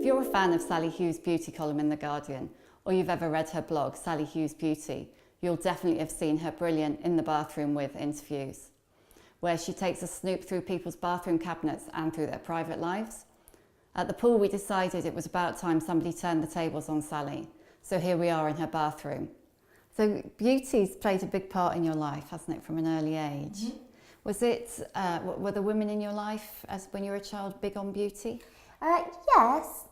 If you're a fan of Sali Hughes' beauty column in The Guardian, or you've ever read her blog, Sali Hughes Beauty, you'll definitely have seen her brilliant In the Bathroom With interviews, where she takes a snoop through people's bathroom cabinets and through their private lives. At the pool, we decided it was about time somebody turned the tables on Sali, so here we are in her bathroom. So beauty's played a big part in your life, hasn't it, from an early age? Mm-hmm. Was it, were the women in your life, as when you were a child, big on beauty? Yes,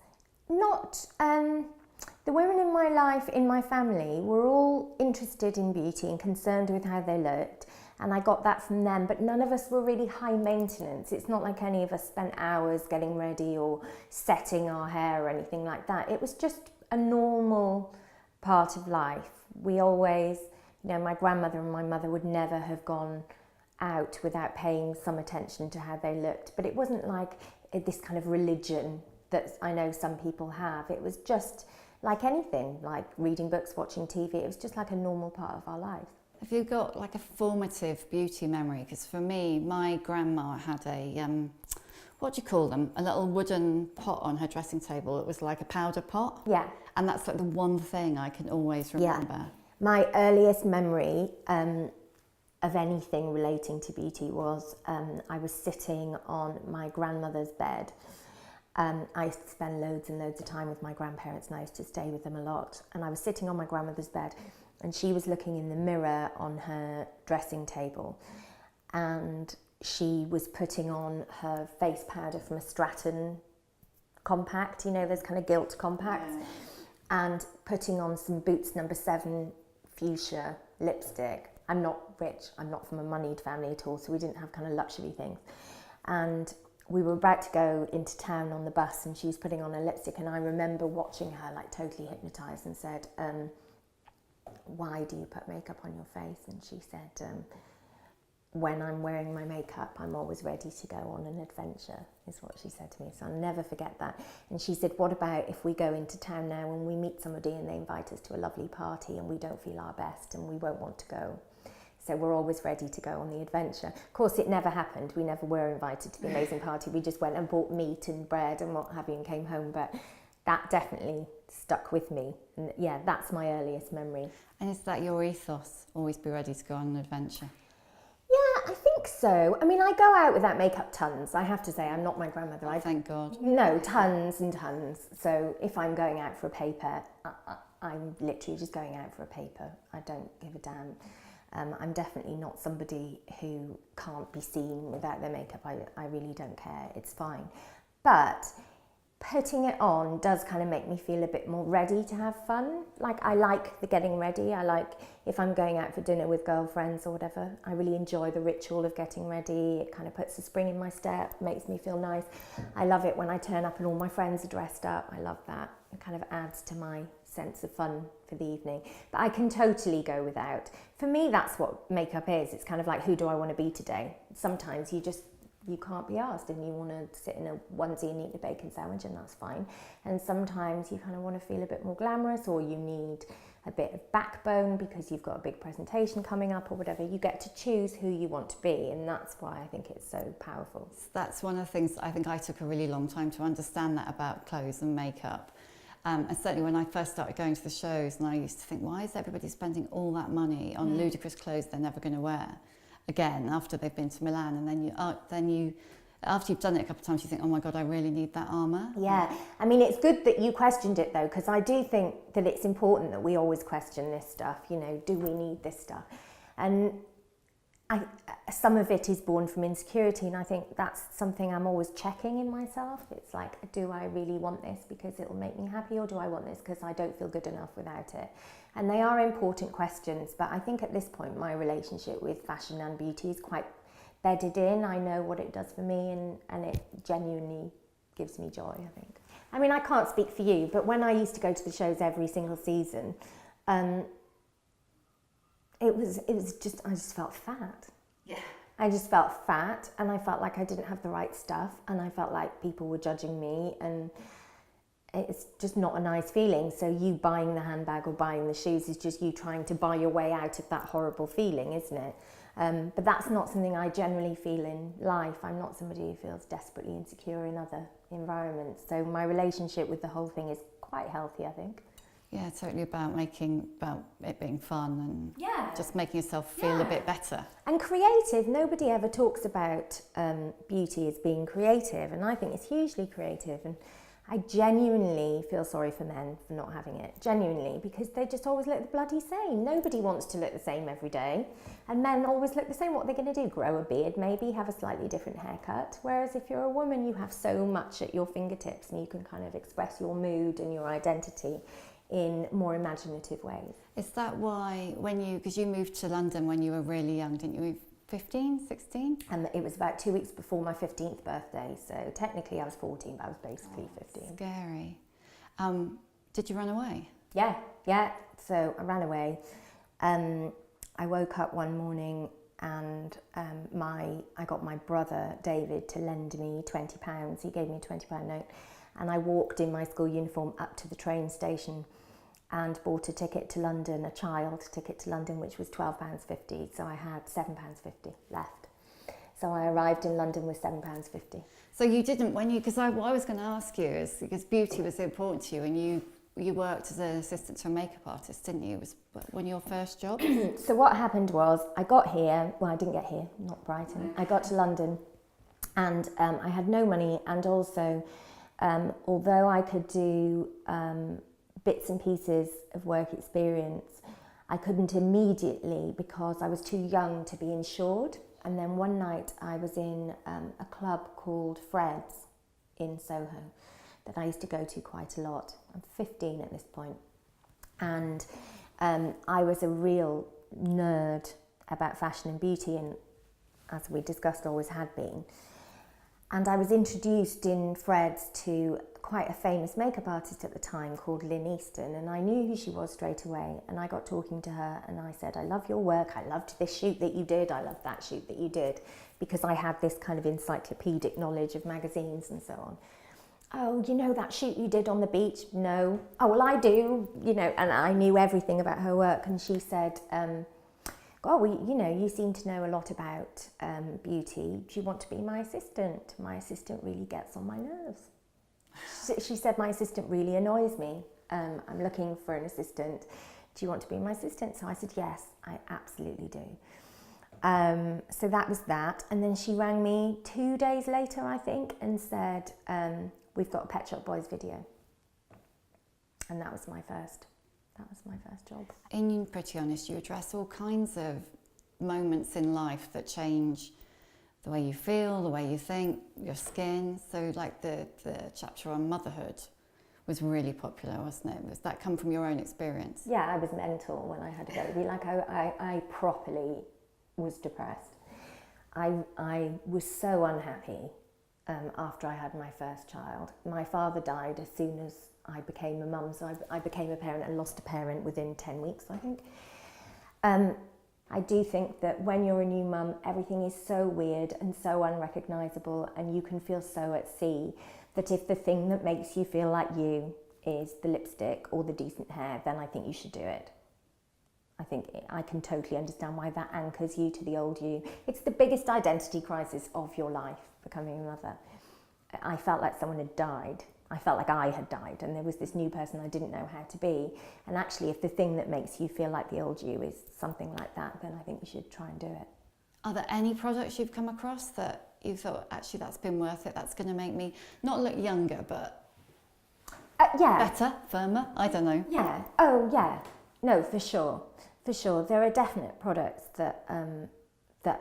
not, the women in my life, in my family, were all interested in beauty and concerned with how they looked, and I got that from them, but none of us were really high maintenance. It's not like any of us spent hours getting ready or setting our hair or anything like that. It was just a normal part of life. We always, my grandmother and my mother would never have gone out without paying some attention to how they looked, but it wasn't like this kind of religion that I know some people have. It was just like anything, like reading books, watching TV. It was just like a normal part of our life. Have you got like a formative beauty memory? Because for me, my grandma had a, what do you call them? A little wooden pot on her dressing table. It was like a powder pot. Yeah. And that's like the one thing I can always remember. Yeah. My earliest memory of anything relating to beauty was I was sitting on my grandmother's bed. I used to spend loads and loads of time with my grandparents, and I used to stay with them a lot. And I was sitting on my grandmother's bed, and she was looking in the mirror on her dressing table, and she was putting on her face powder from a Stratton compact, those kind of gilt compacts, and putting on some Boots No. 7 fuchsia lipstick. I'm not rich, I'm not from a moneyed family at all, so we didn't have kind of luxury things. And we were about to go into town on the bus, and she was putting on her lipstick, and I remember watching her like totally hypnotised, and said, why do you put makeup on your face? And she said, when I'm wearing my makeup, I'm always ready to go on an adventure, is what she said to me. So I'll never forget that. And she said, what about if we go into town now and we meet somebody and they invite us to a lovely party and we don't feel our best and we won't want to go? So we're always ready to go on the adventure. Of course, it never happened. We never were invited to the amazing party. We just went and bought meat and bread and what have you and came home. But that definitely stuck with me. And yeah, that's my earliest memory. And is that your ethos? Always be ready to go on an adventure? Yeah, I think so. I mean, I go out without makeup tons. I have to say, I'm not my grandmother. Thank God. No, tons and tons. So if I'm going out for a paper, I'm literally just going out for a paper. I don't give a damn. I'm definitely not somebody who can't be seen without their makeup. I really don't care. It's fine. But putting it on does kind of make me feel a bit more ready to have fun. Like, I like the getting ready. I like if I'm going out for dinner with girlfriends or whatever, I really enjoy the ritual of getting ready. It kind of puts a spring in my step, makes me feel nice. I love it when I turn up and all my friends are dressed up. I love that. It kind of adds to my sense of fun for the evening. But I can totally go without. For me, that's what makeup is. It's kind of like, who do I want to be today? Sometimes you can't be asked and you want to sit in a onesie and eat a bacon sandwich, and that's fine. And sometimes you kind of want to feel a bit more glamorous, or you need a bit of backbone because you've got a big presentation coming up or whatever. You get to choose who you want to be, and that's why I think it's so powerful. That's one of the things I think I took a really long time to understand that about clothes and makeup. And certainly when I first started going to the shows, and I used to think, why is everybody spending all that money on ludicrous clothes they're never going to wear again after they've been to Milan? And then you after you've done it a couple of times, you think, oh my God, I really need that armour. Yeah, I mean, it's good that you questioned it though, because I do think that it's important that we always question this stuff. Do we need this stuff? And some of it is born from insecurity, and I think that's something I'm always checking in myself. It's like, do I really want this because it'll make me happy, or do I want this because I don't feel good enough without it? And they are important questions, but I think at this point my relationship with fashion and beauty is quite bedded in. I know what it does for me, and it genuinely gives me joy, I think. I mean, I can't speak for you, but when I used to go to the shows every single season, it was just, I just felt fat. Yeah. I just felt fat, and I felt like I didn't have the right stuff, and I felt like people were judging me, and it's just not a nice feeling. So you buying the handbag or buying the shoes is just you trying to buy your way out of that horrible feeling, isn't it? But that's not something I generally feel in life. I'm not somebody who feels desperately insecure in other environments. So my relationship with the whole thing is quite healthy, I think. Yeah, totally about it being fun and Yeah. just making yourself feel a bit better. And creative. Nobody ever talks about beauty as being creative, and I think it's hugely creative. And I genuinely feel sorry for men for not having it, genuinely, because they just always look the bloody same. Nobody wants to look the same every day, and men always look the same. What are they going to do? Grow a beard, maybe, have a slightly different haircut? Whereas if you're a woman, you have so much at your fingertips, and you can kind of express your mood and your identity in more imaginative ways. Is that why because you moved to London when you were really young, didn't you? 15, 16? And it was about 2 weeks before my 15th birthday, so technically I was 14, but I was basically 15. Scary. Did you run away? Yeah. So I ran away. I woke up one morning and I got my brother David to lend me £20. He gave me a £20 note, and I walked in my school uniform up to the train station and bought a ticket to London, a child ticket to London, which was £12.50. So I had £7.50 left. So I arrived in London with £7.50. So you didn't, because what I was going to ask you is, because beauty was so important to you, and you worked as an assistant to a makeup artist, didn't you? It was one of your first jobs? So what happened was, I got here, well, I didn't get here, not Brighton. I got to London, and I had no money, and also, although I could do bits and pieces of work experience, I couldn't immediately because I was too young to be insured. And then one night I was in a club called Fred's in Soho that I used to go to quite a lot. I'm 15 at this point. And I was a real nerd about fashion and beauty, and as we discussed, always had been. And I was introduced in Fred's to quite a famous makeup artist at the time called Lynn Easton, and I knew who she was straight away. And I got talking to her and I said, I love your work, I loved this shoot that you did, I loved that shoot that you did, because I had this kind of encyclopedic knowledge of magazines and so on. Oh, you know that shoot you did on the beach? No. Oh, well, I do, and I knew everything about her work. And she said, God, you seem to know a lot about beauty. Do you want to be my assistant? My assistant really gets on my nerves. She said, my assistant really annoys me. I'm looking for an assistant. Do you want to be my assistant? So I said, yes, I absolutely do. So that was that. And then she rang me 2 days later, I think, and said, we've got a Pet Shop Boys video. And that was my first job. In Pretty Honest, you address all kinds of moments in life that change the way you feel, the way you think, your skin. So like the chapter on motherhood was really popular, wasn't it? Was that come from your own experience? Yeah, I was mental when I had a baby. Like I properly was depressed. I was so unhappy after I had my first child. My father died as soon as I became a mum, so I became a parent and lost a parent within 10 weeks, I think. I do think that when you're a new mum, everything is so weird and so unrecognisable, and you can feel so at sea that if the thing that makes you feel like you is the lipstick or the decent hair, then I think you should do it. I think I can totally understand why that anchors you to the old you. It's the biggest identity crisis of your life, becoming a mother. I felt like someone had died. I felt like I had died, and there was this new person I didn't know how to be. And actually, if the thing that makes you feel like the old you is something like that, then I think you should try and do it. Are there any products you've come across that you thought, actually, that's been worth it, that's going to make me not look younger, but better, firmer? I don't know. Yeah. Oh, yeah. No, for sure. For sure. There are definite products that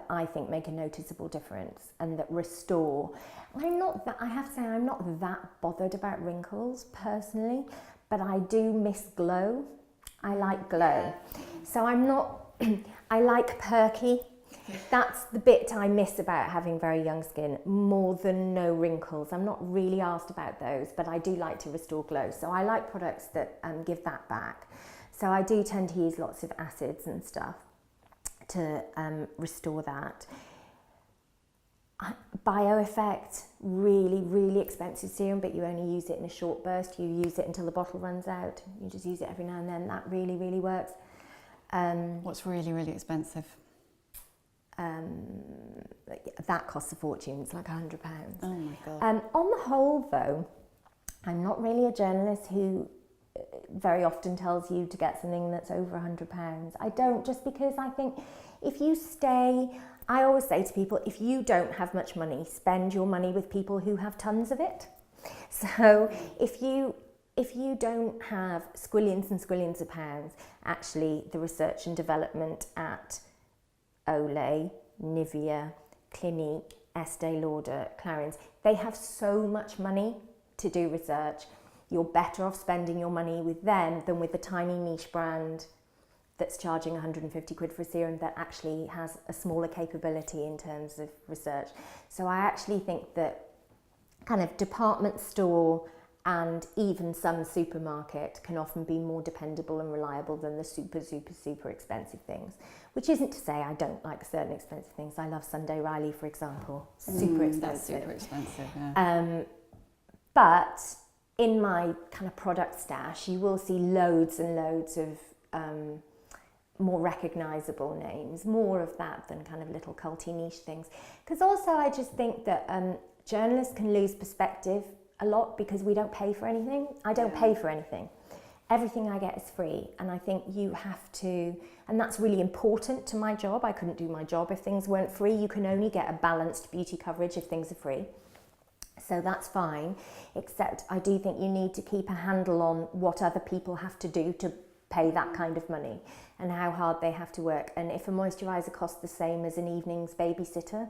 I think make a noticeable difference and that restore. I have to say, I'm not that bothered about wrinkles personally, but I do miss glow. I like glow. So I'm not, I like perky. That's the bit I miss about having very young skin, more than no wrinkles. I'm not really asked about those, but I do like to restore glow. So I like products that give that back. So I do tend to use lots of acids and stuff to restore that. Bioeffect, really, really expensive serum, but you only use it in a short burst. You use it until the bottle runs out. You just use it every now and then. That really, really works. What's really, really expensive? That costs a fortune. It's like £100. Oh my God. On the whole, though, I'm not really a journalist who very often tells you to get something that's over £100. I don't, just because I think if you stay, I always say to people, if you don't have much money, spend your money with people who have tons of it. So if you don't have squillions and squillions of pounds, actually the research and development at Olay, Nivea, Clinique, Estee Lauder, Clarins, they have so much money to do research. You're better off spending your money with them than with a tiny niche brand that's charging 150 quid for a serum that actually has a smaller capability in terms of research. So I actually think that kind of department store and even some supermarket can often be more dependable and reliable than the super, super, super expensive things. Which isn't to say I don't like certain expensive things. I love Sunday Riley, for example. Super expensive. That's super expensive, yeah. But in my kind of product stash, you will see loads and loads of more recognisable names, more of that than kind of little culty niche things. Because also I just think that journalists can lose perspective a lot because we don't pay for anything. I don't pay for anything. Everything I get is free, and I think you have to, and that's really important to my job. I couldn't do my job if things weren't free. You can only get a balanced beauty coverage if things are free. So that's fine, except I do think you need to keep a handle on what other people have to do to pay that kind of money and how hard they have to work. And if a moisturiser costs the same as an evening's babysitter,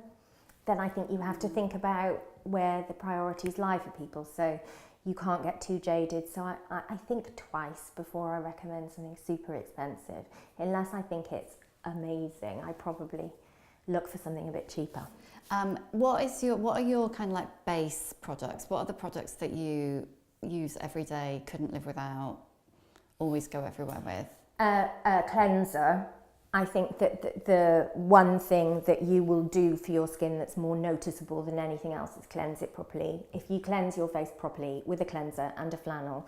then I think you have to think about where the priorities lie for people. So you can't get too jaded. So I think twice before I recommend something super expensive. Unless I think it's amazing, I probably look for something a bit cheaper. What are your kind of like base products? What are the products that you use every day, couldn't live without, always go everywhere with? Cleanser. I think that the one thing that you will do for your skin that's more noticeable than anything else is cleanse it properly. If you cleanse your face properly with a cleanser and a flannel,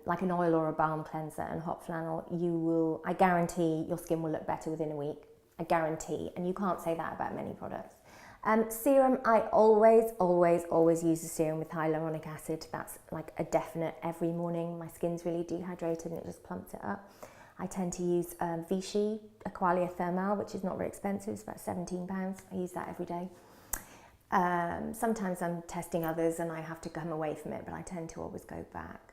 like an oil or a balm cleanser and hot flannel, I guarantee your skin will look better within a week. I guarantee. And you can't say that about many products. Serum, I always use a serum with hyaluronic acid. That's like a definite every morning. My skin's really dehydrated and it just plumps it up. I tend to use Vichy Aqualia Thermal, which is not very expensive. It's about £17. I use that every day. Sometimes I'm testing others and I have to come away from it, but I tend to always go back.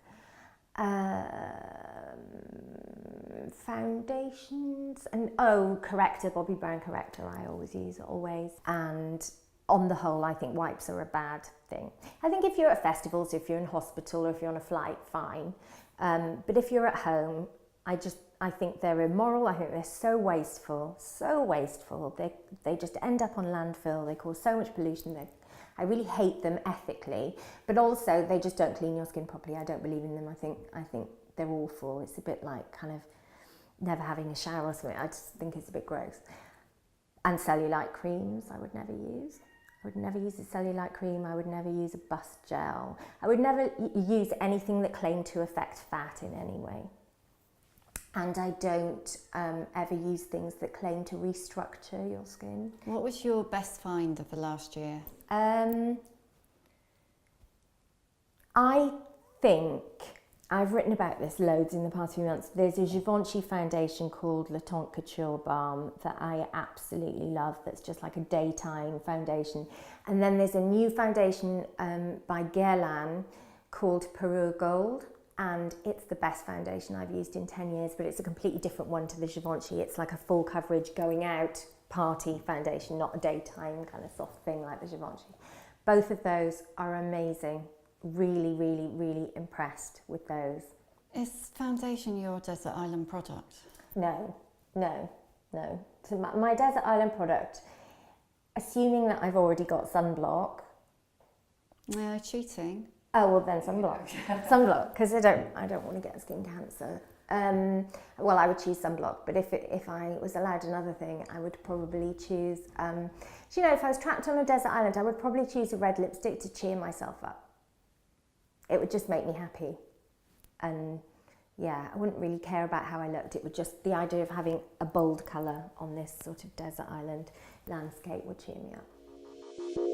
Foundations and corrector, Bobbi Brown corrector I always use, always. And on the whole, I think wipes are a bad thing. I think if you're at festivals, if you're in hospital or if you're on a flight, fine. But if you're at home, I think they're immoral. I think they're so wasteful. They just end up on landfill. They cause so much pollution. I really hate them ethically, but also they just don't clean your skin properly. I don't believe in them. I think they're awful. It's a bit like kind of never having a shower or something. I just think it's a bit gross. And cellulite creams I would never use. I would never use a cellulite cream. I would never use a bust gel. I would never use anything that claimed to affect fat in any way. And I don't ever use things that claim to restructure your skin. What was your best find of the last year? I think, I've written about this loads in the past few months. There's a Givenchy foundation called Le Temps Couture Balm that I absolutely love. That's just like a daytime foundation. And then there's a new foundation by Guerlain called Peru Gold. And it's the best foundation I've used in 10 years, but it's a completely different one to the Givenchy. It's like a full coverage going out party foundation, not a daytime kind of soft thing like the Givenchy. Both of those are amazing. Really, really, really impressed with those. Is foundation your Desert Island product? No. So my Desert Island product, assuming that I've already got sunblock. No, cheating. Oh, well then sunblock. Sunblock, because I don't want to get skin cancer. Well, I would choose sunblock, but if I was allowed another thing, I would probably choose, if I was trapped on a desert island, I would probably choose a red lipstick to cheer myself up. It would just make me happy. And yeah, I wouldn't really care about how I looked. It would just, the idea of having a bold colour on this sort of desert island landscape would cheer me up.